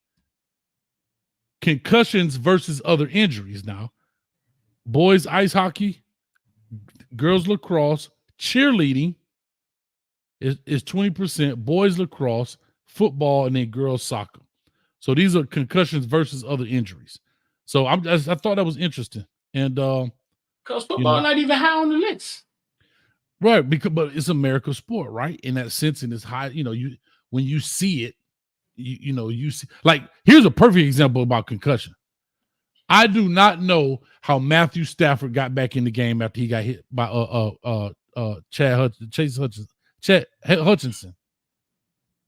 Concussions versus other injuries now. Boys ice hockey, girls lacrosse, cheerleading is 20%, boys lacrosse, football, and then girls soccer. So these are concussions versus other injuries. So I thought that was interesting. And because football not even high on the list. Right, but it's America's sport, right? In that sense, and it's high, when you see it, you see, like, here's a perfect example about concussion. I do not know how Matthew Stafford got back in the game after he got hit by Chet Hutchinson.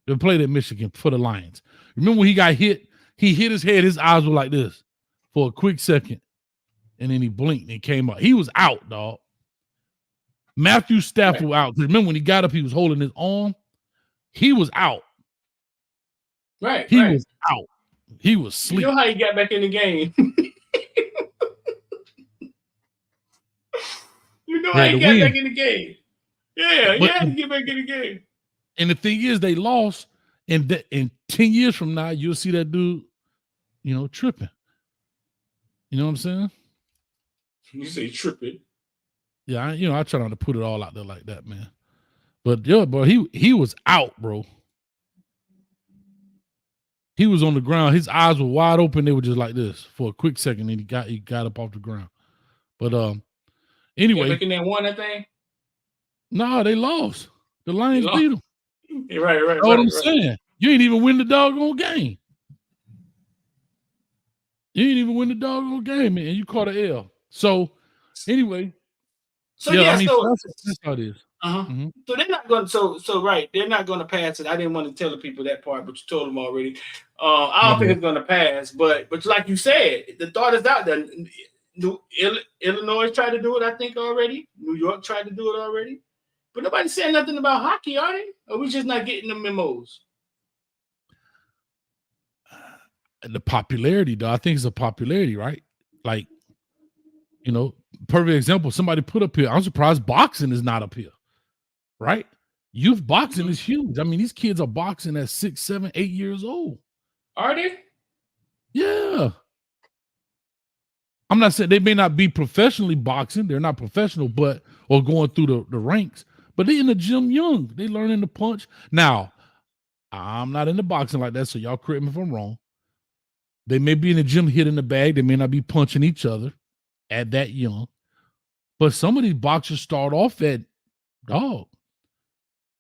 They played at Michigan for the Lions. Remember when he got hit? He hit his head, his eyes were like this for a quick second, and then he blinked and came up. He was out, dog. Matthew Stafford was out. Remember when he got up, he was holding his arm. He was out. Right. He was out. He was asleep. You know how he got back in the game. You know how he got back in the game. Yeah, he had to get back in the game. And the thing is, they lost. And in 10 years from now, you'll see that dude, tripping. You know what I'm saying? You say tripping. Yeah, I try not to put it all out there like that, man. But he was out, bro. He was on the ground. His eyes were wide open. They were just like this for a quick second, and he got up off the ground. But anyway, looking at one that thing. No, they lost. The Lions beat them. Right. That's what I'm saying. You ain't even win the doggone game. Man. You caught an L. So anyway. So that's how it is. So they're not going. So right, they're not going to pass it. I didn't want to tell the people that part, but you told them already. I don't think it's going to pass. But like you said, the thought is out there. Illinois tried to do it, I think, already. New York tried to do it already. But nobody's saying nothing about hockey, are they? Or we just not getting the memos? The popularity, though. I think it's a popularity, right? Like, perfect example. Somebody put up here. I'm surprised boxing is not up here, right? Youth boxing is huge. I mean, these kids are boxing at 6, 7, 8 years old. Are they? Yeah. I'm not saying they may not be professionally boxing. They're not professional, or going through the ranks, but they in the gym young. They learning to punch. Now, I'm not into boxing like that, so y'all correct me if I'm wrong. They may be in the gym hitting the bag. They may not be punching each other at that young. But some of these boxers start off at 9,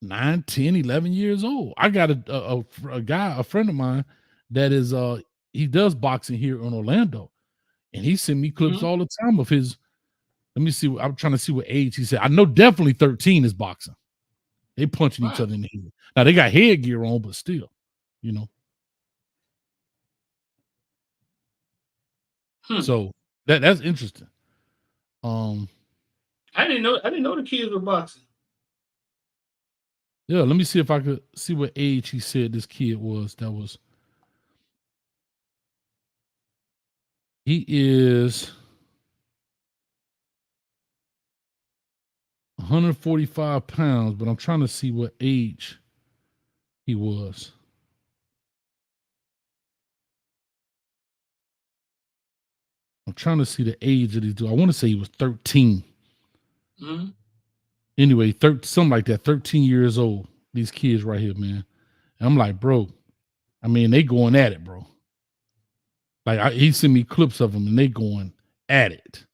10, 11 years old. I got a friend of mine that is he does boxing here in Orlando, and he sent me clips all the time of his. Let me see. I'm trying to see what age he said. I know definitely 13 is boxing. They punching each other in the head. Now they got headgear on, but still, you know. So that's interesting. I didn't know the kids were boxing. Yeah, let me see if I could see what age he said this kid was. He is 145 pounds, but I'm trying to see what age he was. I'm trying to see the age of these dudes. I want to say he was 13. Anyway, something like that, 13 years old, these kids right here, man. And I'm like, bro, I mean, they going at it, bro. Like, he sent me clips of them, and they going at it.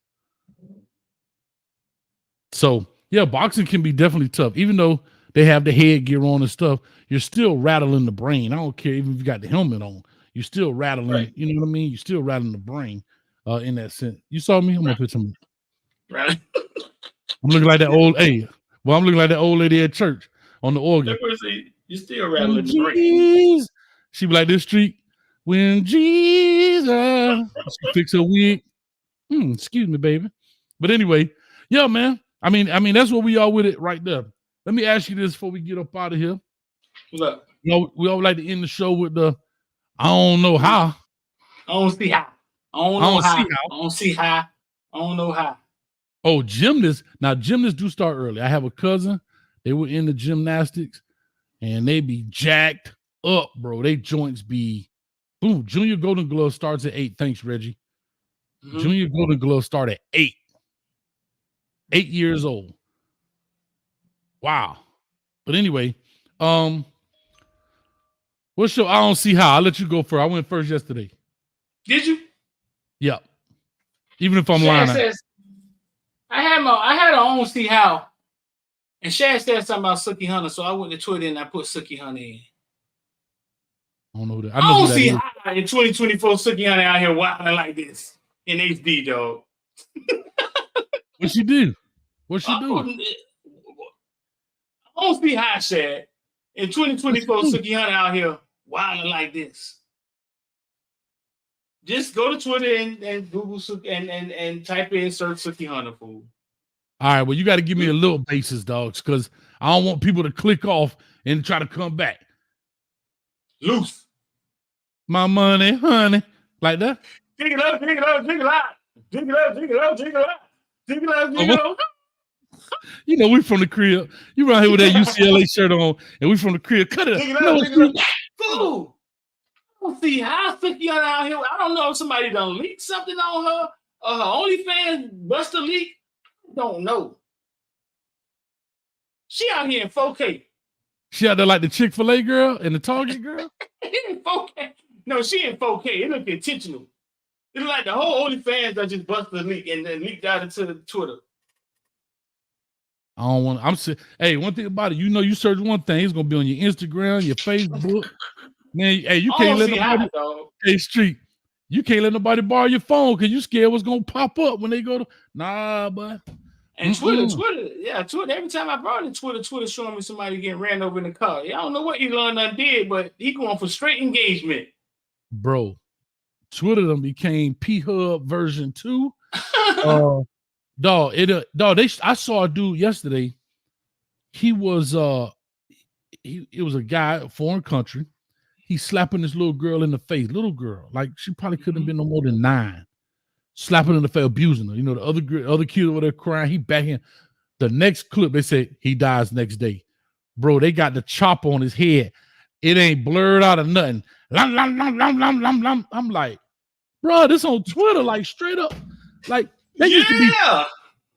So, yeah, boxing can be definitely tough. Even though they have the headgear on and stuff, you're still rattling the brain. I don't care even if you got the helmet on. You're still rattling, you know what I mean? You're still rattling the brain in that sense. You saw me? I'm going to put some. Right. I'm looking like that old, I'm looking like that old lady at church on the organ. You're still rattling the brain. She be like this street. When Jesus, she fix her wig. Excuse me, baby. But anyway, yeah, man. I mean, that's what we are with it right there. Let me ask you this before we get up out of here. Look, you know, we always like to end the show with the I don't know how. I don't see how. I don't see how. I don't know how. Oh, gymnasts. Now, gymnasts do start early. I have a cousin. They were in the gymnastics, and they be jacked up, bro. They joints be boom. Junior Golden Glove starts at 8. Thanks, Reggie. Junior Golden Glove start at 8. 8 years old. Wow. But anyway, what's your I don't see how? I'll let you go first. I went first yesterday. Did you? Yeah. Even if I'm lying. Says, I had a I don't see how. And Shad said something about Suki Hunter, so I went to Twitter and I put Suki Hunter in. I don't know that. I don't see how in 2024 Suki Hunter out here wilding like this in HD, dog. What she do? What she do? I don't see how, Shad. In 2024 Suki Hunter out here wilding like this. Just go to Twitter and Google and type in search Suki Hunter, fool. All right, well, you got to give me a little basis, dogs, because I don't want people to click off and try to come back. Loose. My money, honey. Like that? Dig it up, dig it up, dig it out. Dig it up, dig it up, dig it up. Dig it up, dig it up. You know, we from the crib. You right here with that UCLA shirt on, and we from the crib. Cut it up. Dig it up, dig it up. Fool. I don't see how Suki Hunter out here. I don't know if somebody done leaked something on her or her OnlyFans bust a leak. I don't know. She out here in 4K. She out there like the Chick-fil-A girl and the Target girl? In 4K. No, she in 4K. It look intentional. It look like the whole OnlyFans that just busted a leak and then leaked out into Twitter. I don't want. I'm saying, hey, one thing about it, you know, you search one thing, it's gonna be on your Instagram, your Facebook. Man, hey, you can't let nobody. Hey, Street, you can't let nobody borrow your phone because you scared what's gonna pop up when they go to. Nah, but. And Twitter. Every time I brought it, Twitter showing me somebody getting ran over in the car. I don't know what Elon done did, but he going for straight engagement. Bro, Twitter done became P-Hub version 2. I saw a dude yesterday. He was it was a guy, a foreign country. He's slapping this little girl in the face. Little girl, like she probably couldn't have been no more than 9. Slapping in the face, abusing her. You know, the other kid over there crying. He backing. The next clip, they said he dies next day. Bro, they got the chop on his head. It ain't blurred out of nothing. Lam, lam, lam, lam, lam, lam, lam. I'm like, bro, this on Twitter, like straight up. Like, they used to be,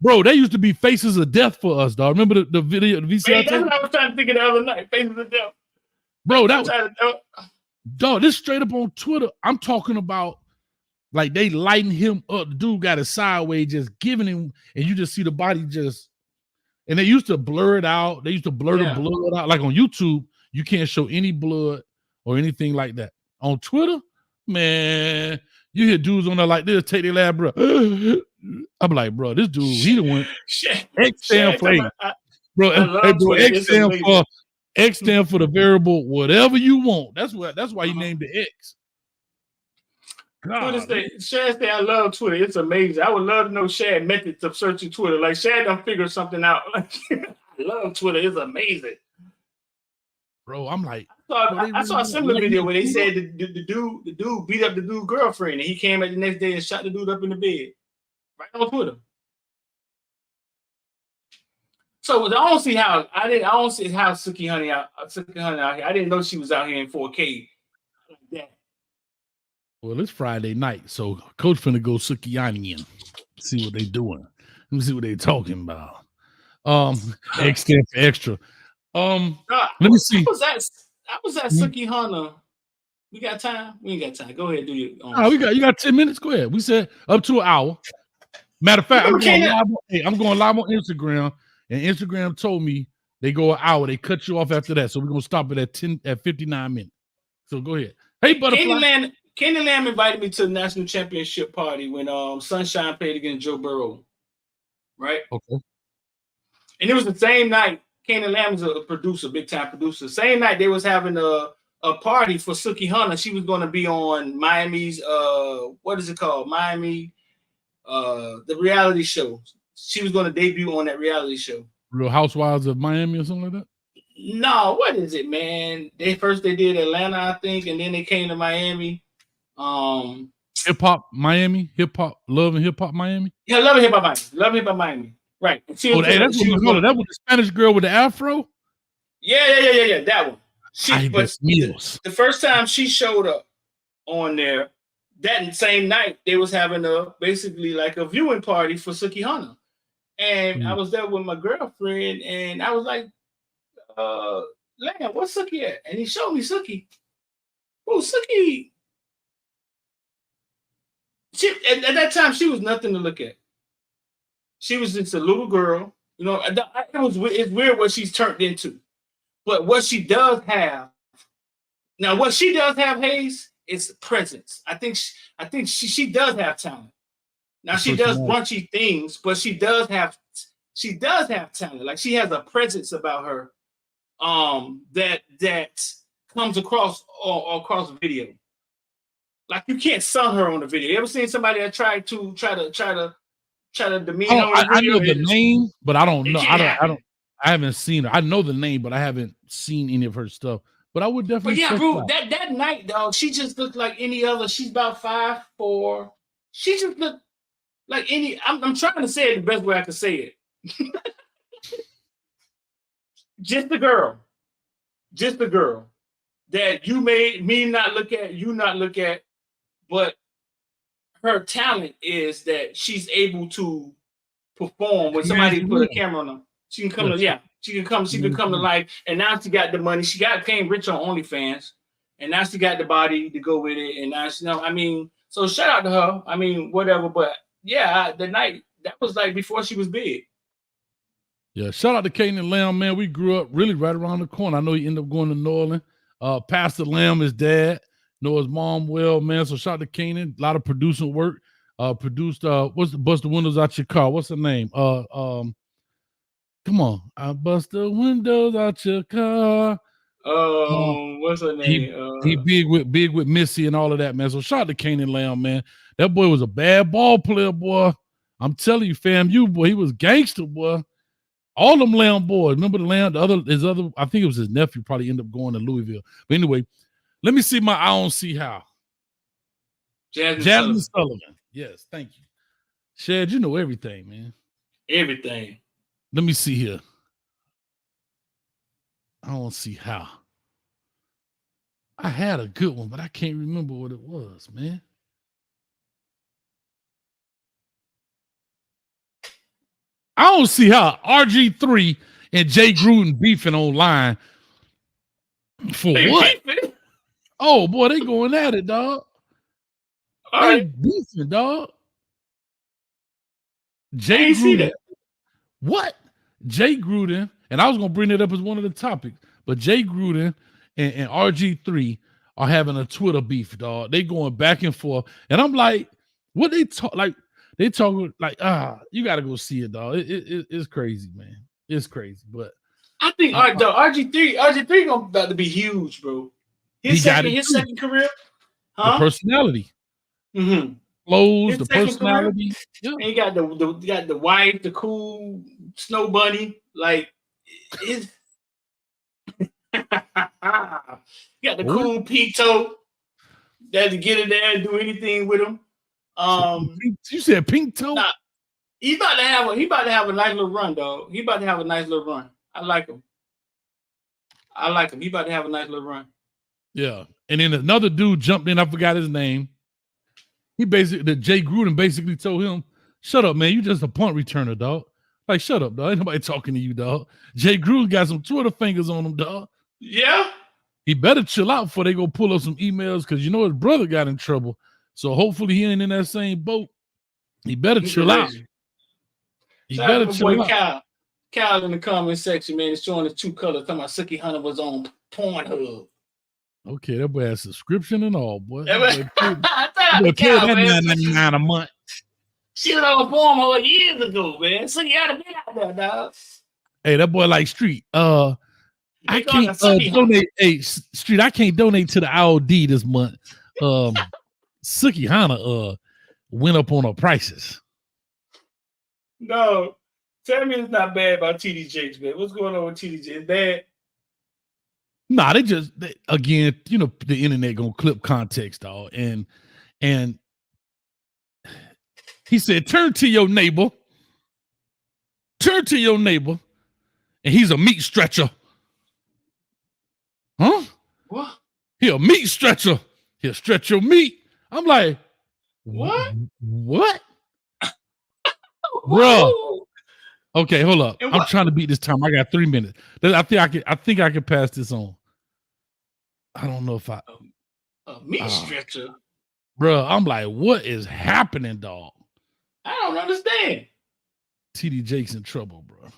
bro, they used to be faces of death for us, dog. Remember the video, the VCR? That's what I was trying to think of the other night. Faces of death. Bro, that was, dog, this straight up on Twitter. I'm talking about Like they lighten him up. The dude got it sideways, just giving him, and you just see the body just. And they used to blur it out. They used to blur the blood out. Like on YouTube, you can't show any blood or anything like that. On Twitter, man, you hear dudes on there like this, take their lab, bro. I'm like, bro, this dude, he the one. X stand for bro. Hey, bro, X stand for the variable, whatever you want. That's why he named the X. Shad say, I love Twitter. It's amazing. I would love to know Shad methods of searching Twitter. Like Shad done figure something out. I love Twitter. It's amazing. Bro, I'm like, I saw a similar video where they said the dude beat up the dude's girlfriend, and he came at the next day and shot the dude up in the bed. Right on Twitter. So I don't see how Suki Hunter out here. I didn't know she was out here in 4K like that. Well, it's Friday night, so Coach finna go Sukiani in. See what they doing. Let me see what they talking about. Extra for extra. Let me see. I was at Suki Hunter. We got time? We ain't got time. Go ahead and do your you got 10 minutes. Go ahead. We said up to an hour. Matter of fact, I'm going live on Instagram, and Instagram told me they go an hour. They cut you off after that. So we're gonna stop it at 59 minutes. So go ahead. Hey, Butterfly. Kenny Lamb invited me to the national championship party when Sunshine played against Joe Burrow. Right? Okay. And it was the same night. Kenny Lamb is a producer, big time producer. Same night they was having a party for Suki Hunter. She was going to be on Miami's what is it called? Miami, the reality show. She was going to debut on that reality show. Real Housewives of Miami or something like that? No, what is it, man? They did Atlanta, I think, and then they came to Miami. Hip hop Miami, Love and Hip Hop Miami. Yeah, Love and Hip Hop Miami. Right. That was the Spanish girl with the afro. Yeah. That one. The first time she showed up on there, that same night they was having basically like a viewing party for Suki Hunter, and I was there with my girlfriend, and I was like, "Lamb, what's Suki at?" And he showed me Suki. Oh, Suki. At that time, she was nothing to look at. She was just a little girl. You know, it's weird what she's turned into. But what she does have, Hayes, is presence. I think she does have talent. Now she does brunchy things, but she does have talent. Like she has a presence about her that comes across video. Like you can't sell her on the video. You ever seen somebody that tried to try to demean her on the video? I know the name, but I don't know. I haven't seen her. I know the name, but I haven't seen any of her stuff. But I would definitely. But yeah, bro, that night, dog, she just looked like any other. She's about 5'4". She just looked like any. I'm trying to say it the best way I can say it. Just the girl that you made me not look at, you not look at. But her talent is that she's able to perform when somebody put a camera on her. She can come to life. And now she got the money. She came rich on OnlyFans, and now she got the body to go with it. And now so shout out to her. Whatever. But yeah, the night that was like before she was big. Yeah, shout out to Kanan Lamb, man. We grew up really right around the corner. I know he ended up going to New Orleans. Pastor Lamb, his dad. Know his mom well, man. So shout out to Kanan. A lot of producing work. Produced bust the windows out your car. What's the name? Come on. I bust the windows out your car. What's her name? He big with Missy and all of that, man. So shout out to Kanan Lamb, man. That boy was a bad ball player, boy. I'm telling you, fam, boy, he was gangster, boy. All them Lamb boys. Remember the Lamb, his other, I think it was his nephew, probably ended up going to Louisville. But anyway, let me see I don't see how. Jasmine Sullivan. Yes, thank you. Shed, you know everything, man. Everything. Let me see here. I don't see how. I had a good one, but I can't remember what it was, man. I don't see how RG3 and Jay Gruden beefing online. For what? Beefing? Oh, boy, they going at it, dog. All They right. beefing, dog. I Jay ain't see Gruden. that. What? Jay Gruden, and I was gonna bring it up as one of the topics, but Jay Gruden and RG3 are having a Twitter beef, dog. They going back and forth, and I'm like, what they talk like? They talk like, you gotta go see it, dog. It's crazy, man. It's crazy, but I think RG3 gonna about to be huge, bro. His second career, the personality, flows, the personality. Yeah. And you got the wife, the cool snow bunny, like it's you got the cool Pito that to get in there and do anything with him. You said pink toe? Nah, he about to have a nice little run, dog. He about to have a nice little run. I like him. He about to have a nice little run. Yeah. And then another dude jumped in, I forgot his name. Jay Gruden basically told him, shut up, man. You just a punt returner, dog. Like, shut up, dog. Ain't nobody talking to you, dog. Jay Gruden got some Twitter fingers on him, dog. Yeah. He better chill out before they go pull up some emails, because you know his brother got in trouble. So hopefully he ain't in that same boat. He better chill out. He better chill out. Kyle in the comment section, man, is showing the two colors. Talking about Suki Hunter was on Pornhub. Okay, that boy has subscription and all, boy. I pay that $9.99 a month. She was on Pornhub years ago, man. Suki ought to be out there, dog. Hey, that boy like Street. I can't donate. Hey, Street, I can't donate to the IOD this month. Suki Hunter went up on her prices. No, tell me it's not bad about TD Jakes, man. What's going on with TD Jakes? It's bad. Nah, again, you know, the internet gonna clip context, dog. And he said, turn to your neighbor. Turn to your neighbor. And he's a meat stretcher. Huh? What? He a meat stretcher. He'll stretch your meat. I'm like, what? What? Bro. Okay, hold up. I'm trying to beat this time. I got 3 minutes. I think I can pass this on. I don't know if a meat stretcher. Bro, I'm like, what is happening, dog? I don't understand. TD Jakes in trouble, bro.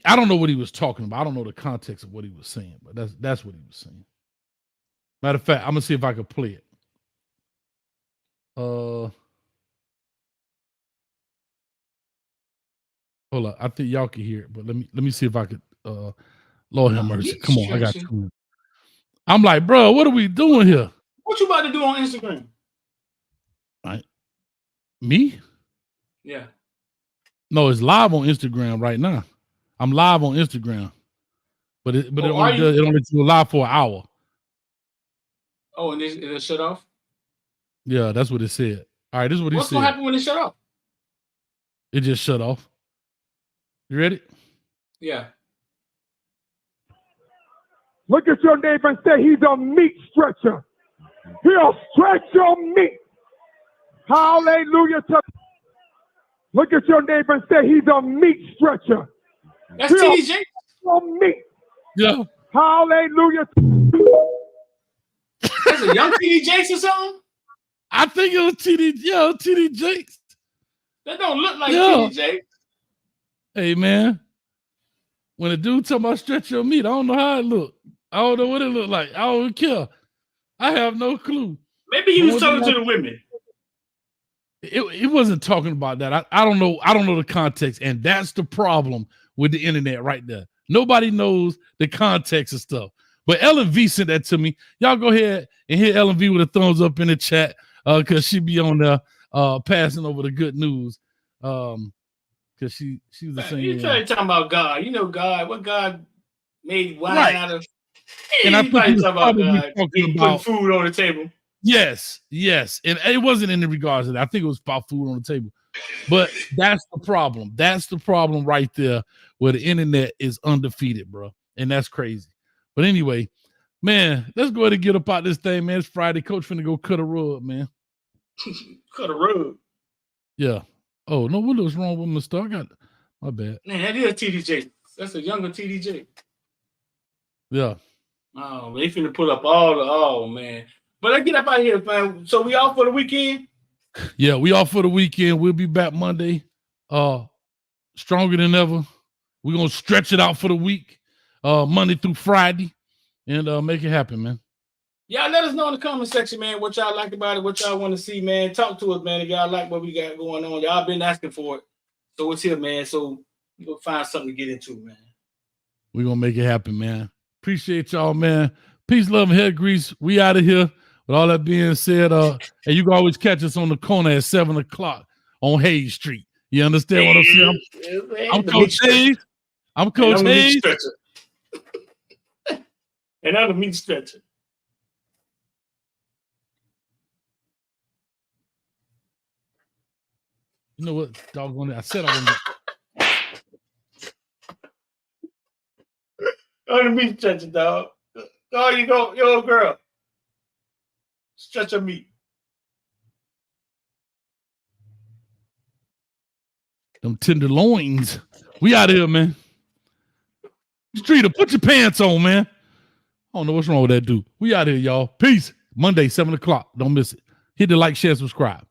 I don't know what he was talking about. I don't know the context of what he was saying, but that's what he was saying. Matter of fact, I'm gonna see if I can play it. Hold on. I think y'all can hear it, but let me see if I could. Lord have mercy. Come on, I got 2 minutes. I'm like, bro, what are we doing here? What you about to do on Instagram? Me? Yeah. No, it's live on Instagram right now. I'm live on Instagram, but it only do live for an hour. Oh, and it shut off? Yeah, that's what it said. All right, this is what he said. What's gonna happen when it shut off? It just shut off. You ready? Yeah. Look at your neighbor and say he's a meat stretcher. He'll stretch your meat. Hallelujah. Look at your neighbor and say he's a meat stretcher. That's TD Jakes. Meat. Yeah. Hallelujah. That's a young TD Jakes or something? I think it was TD Jakes. That don't look like TD Jakes. Hey, man. When a dude talking about stretch your meat, I don't know how it look. I don't know what it look like. I don't care. I have no clue. Maybe he was talking to the women. It wasn't talking about that. I don't know. I don't know the context, and that's the problem with the internet right there. Nobody knows the context of stuff. But Ellen V sent that to me. Y'all go ahead and hit Ellen V with a thumbs up in the chat, because she be on there passing over the good news. Because she was the same. You're trying to talk about God. You know God. What God made wine out of? And I think he was talking about food on the table. Yes. And it wasn't in regards to that. I think it was about food on the table. But that's the problem. That's the problem right there, where the internet is undefeated, bro. And that's crazy. But anyway, man, let's go ahead and get up out this thing, man. It's Friday. Coach finna go cut a rug, man. Cut a rug? Yeah. Oh, no, what was wrong with my star? I got my bad. Man, that is TD Jakes. That's a younger TD Jakes. Yeah. Oh, they finna put up man. But let's get up out here, fam. So we off for the weekend? Yeah, we off for the weekend. We'll be back Monday. Stronger than ever. We're gonna stretch it out for the week, Monday through Friday, and make it happen, man. Y'all let us know in the comment section, man, what y'all like about it, what y'all want to see, man. Talk to us, man, if y'all like what we got going on. Y'all been asking for it. So it's here, man. So we'll find something to get into, man. We're gonna make it happen, man. Appreciate y'all, man. Peace, love, and head grease. We out of here. With all that being said, and you can always catch us on the corner at 7 o'clock on Hayes Street. You understand what I'm saying? I'm Coach Hayes. I'm Coach Hayes. And I'm the meat stretcher. You know what? Doggone it. I said I wasn't. I'm the meat stretcher, dog. Oh, you go, yo, girl. Stretch your meat. Them tenderloins. We out of here, man. Streeter, put your pants on, man. I don't know what's wrong with that dude. We out here, y'all. Peace. Monday, 7 o'clock. Don't miss it. Hit the like, share, subscribe.